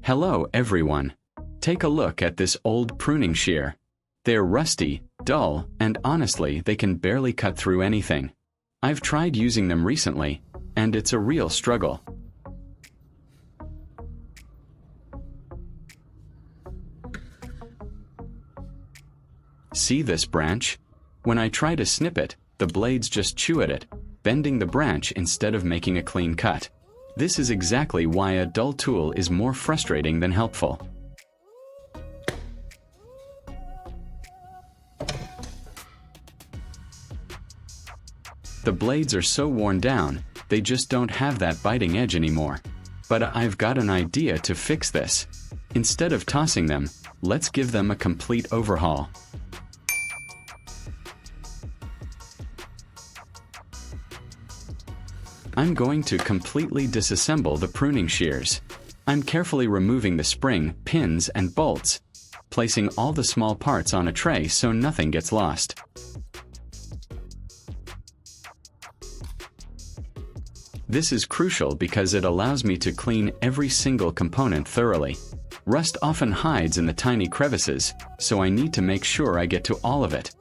Hello everyone. Take a look at this old pruning shear. They're rusty, dull, and honestly they can barely cut through anything. I've tried using them recently, and it's a real struggle. See this branch? When I try to snip it, the blades just chew at it, bending the branch instead of making a clean cut. This is exactly why a dull tool is more frustrating than helpful. The blades are so worn down, they just don't have that biting edge anymore. But I've got an idea to fix this. Instead of tossing them, let's give them a complete overhaul. I'm going to completely disassemble the pruning shears. I'm carefully removing the spring, pins, and bolts, placing all the small parts on a tray so nothing gets lost. This is crucial because it allows me to clean every single component thoroughly. Rust often hides in the tiny crevices, so I need to make sure I get to all of it.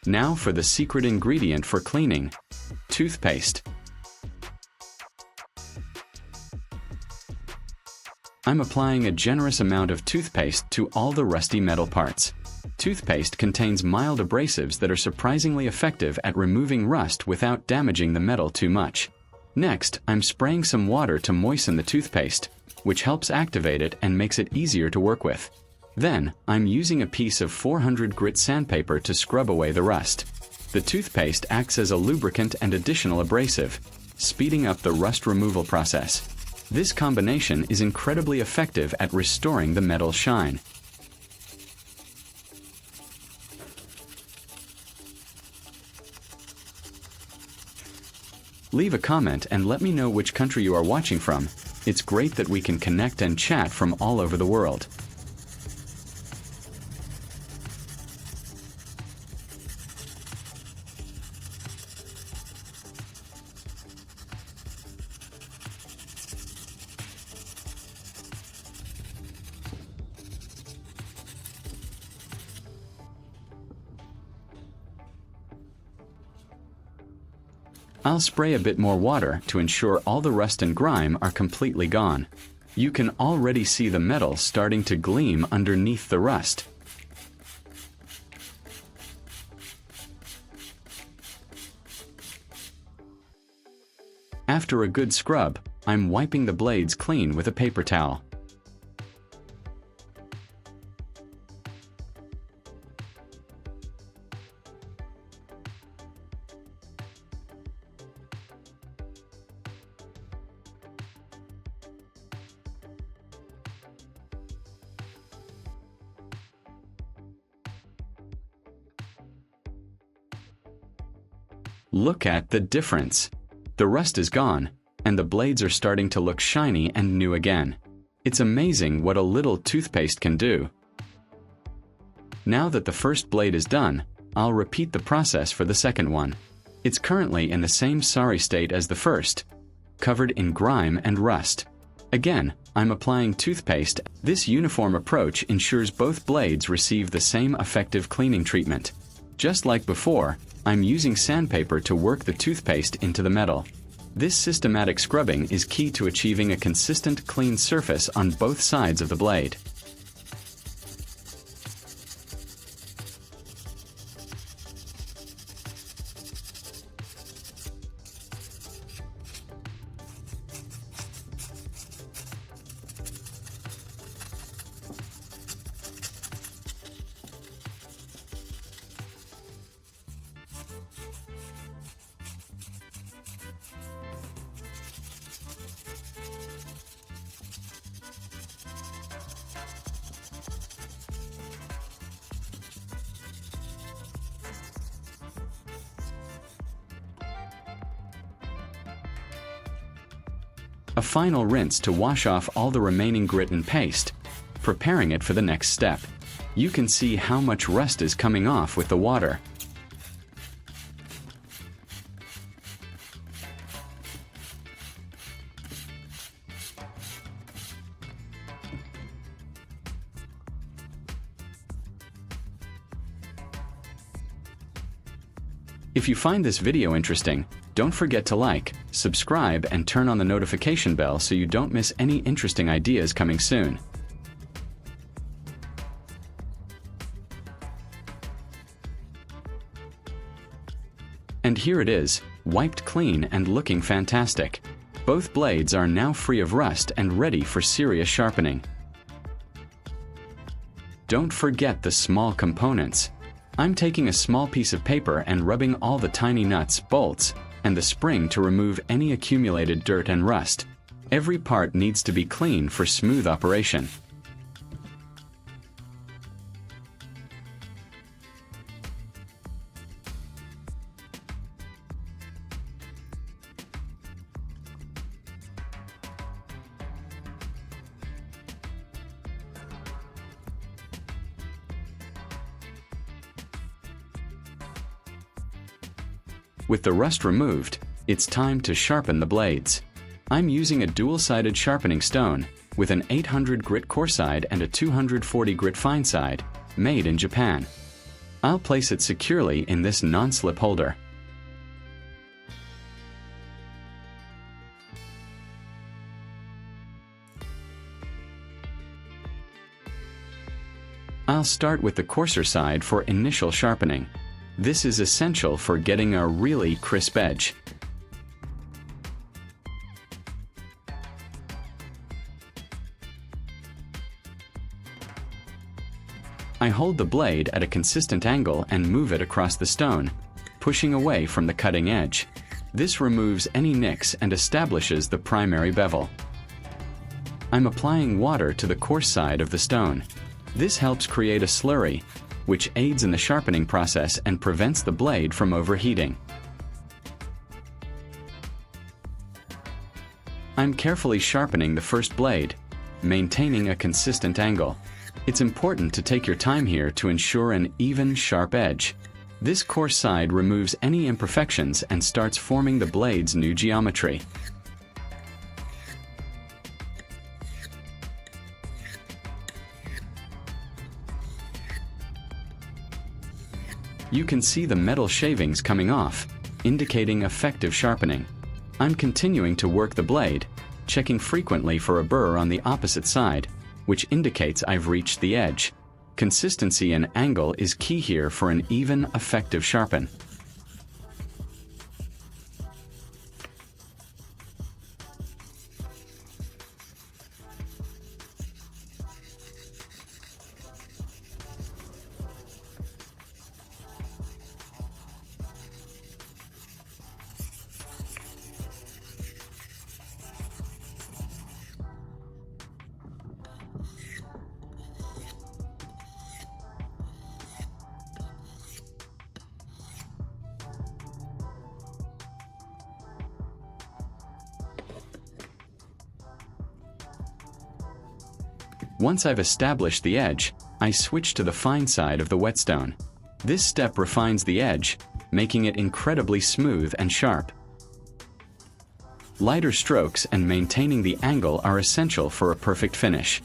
Now for the secret ingredient for cleaning: toothpaste. I'm applying a generous amount of toothpaste to all the rusty metal parts. Toothpaste contains mild abrasives that are surprisingly effective at removing rust without damaging the metal too much. Next, I'm spraying some water to moisten the toothpaste, which helps activate it and makes it easier to work with. Then, I'm using a piece of 400 grit sandpaper to scrub away the rust. The toothpaste acts as a lubricant and additional abrasive, speeding up the rust removal process. This combination is incredibly effective at restoring the metal shine. Leave a comment and let me know which country you are watching from. It's great that we can connect and chat from all over the world. I'll spray a bit more water to ensure all the rust and grime are completely gone. You can already see the metal starting to gleam underneath the rust. After a good scrub, I'm wiping the blades clean with a paper towel. Look at the difference. The rust is gone, and the blades are starting to look shiny and new again. It's amazing what a little toothpaste can do. Now that the first blade is done, I'll repeat the process for the second one. It's currently in the same sorry state as the first, covered in grime and rust. Again, I'm applying toothpaste. This uniform approach ensures both blades receive the same effective cleaning treatment. Just like before, I'm using sandpaper to work the toothpaste into the metal. This systematic scrubbing is key to achieving a consistent, clean surface on both sides of the blade. A final rinse to wash off all the remaining grit and paste. preparing it for the next step. You can see how much rust is coming off with the water. If you find this video interesting, don't forget to like, subscribe, and turn on the notification bell so you don't miss any interesting ideas coming soon. And here it is, wiped clean and looking fantastic. Both blades are now free of rust and ready for serious sharpening. Don't forget the small components. I'm taking a small piece of paper and rubbing all the tiny nuts, bolts, and the spring to remove any accumulated dirt and rust. Every part needs to be clean for smooth operation. With the rust removed, it's time to sharpen the blades. I'm using a dual-sided sharpening stone with an 800 grit coarse side and a 240 grit fine side, made in Japan. I'll place it securely in this non-slip holder. I'll start with the coarser side for initial sharpening. This is essential for getting a really crisp edge. I hold the blade at a consistent angle and move it across the stone, pushing away from the cutting edge. This removes any nicks and establishes the primary bevel. I'm applying water to the coarse side of the stone. This helps create a slurry, which aids in the sharpening process and prevents the blade from overheating. I'm carefully sharpening the first blade, maintaining a consistent angle. It's important to take your time here to ensure an even, sharp edge. This coarse side removes any imperfections and starts forming the blade's new geometry. You can see the metal shavings coming off, indicating effective sharpening. I'm continuing to work the blade, checking frequently for a burr on the opposite side, which indicates I've reached the edge. Consistency and angle is key here for an even, effective sharpen. Once I've established the edge, I switch to the fine side of the whetstone. This step refines the edge, making it incredibly smooth and sharp. Lighter strokes and maintaining the angle are essential for a perfect finish.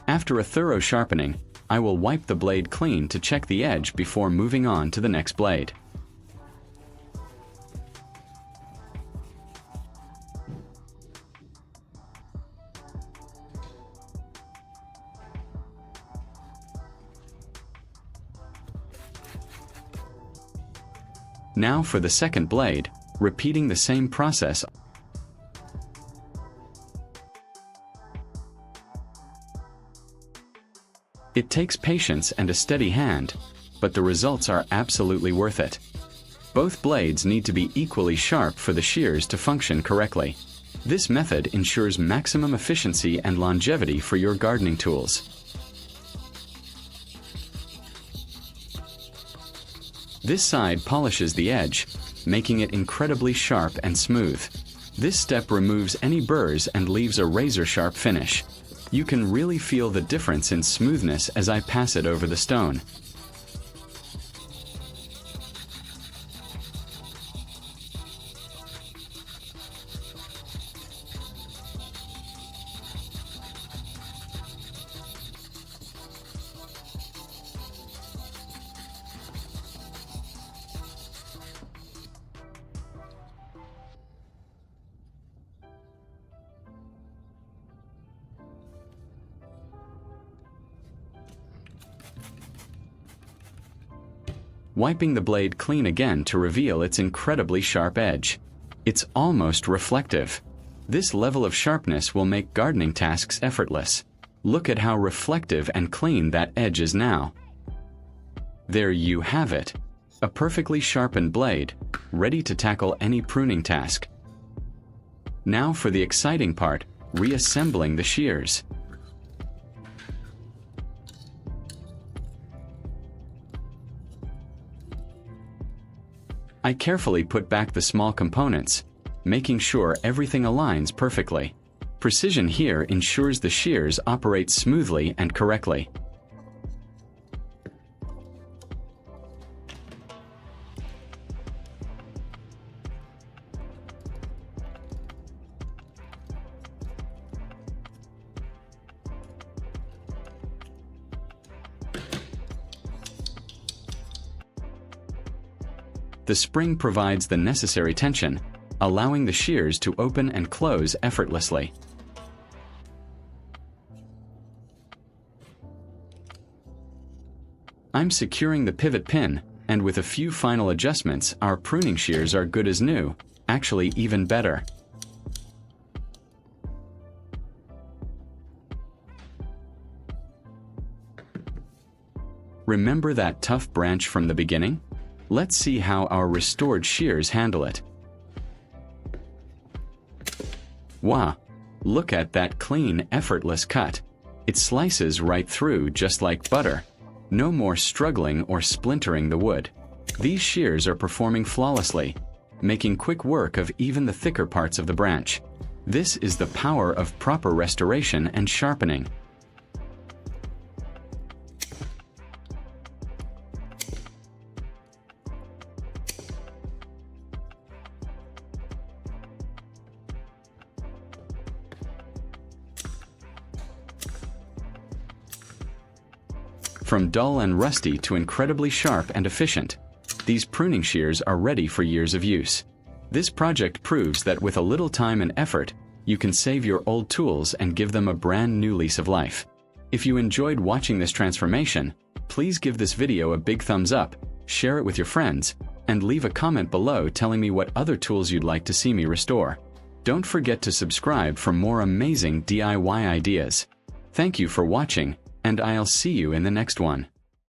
After a thorough sharpening, I will wipe the blade clean to check the edge before moving on to the next blade. Now for the second blade, repeating the same process. It takes patience and a steady hand, but the results are absolutely worth it. Both blades need to be equally sharp for the shears to function correctly. This method ensures maximum efficiency and longevity for your gardening tools. This side polishes the edge, making it incredibly sharp and smooth. This step removes any burrs and leaves a razor-sharp finish. You can really feel the difference in smoothness as I pass it over the stone. Wiping the blade clean again to reveal its incredibly sharp edge. It's almost reflective. This level of sharpness will make gardening tasks effortless. Look at how reflective and clean that edge is now. There you have it. A perfectly sharpened blade, ready to tackle any pruning task. Now for the exciting part, reassembling the shears. I carefully put back the small components, making sure everything aligns perfectly. Precision here ensures the shears operate smoothly and correctly. The spring provides the necessary tension, allowing the shears to open and close effortlessly. I'm securing the pivot pin, and with a few final adjustments, our pruning shears are good as new, actually even better. Remember that tough branch from the beginning? Let's see how our restored shears handle it. Wow! Look at that clean, effortless cut. It slices right through just like butter. No more struggling or splintering the wood. These shears are performing flawlessly, making quick work of even the thicker parts of the branch. This is the power of proper restoration and sharpening. From dull and rusty to incredibly sharp and efficient, these pruning shears are ready for years of use. This project proves that with a little time and effort, you can save your old tools and give them a brand new lease of life. If you enjoyed watching this transformation, please give this video a big thumbs up, share it with your friends, and leave a comment below telling me what other tools you'd like to see me restore. Don't forget to subscribe for more amazing DIY ideas. Thank you for watching, and I'll see you in the next one.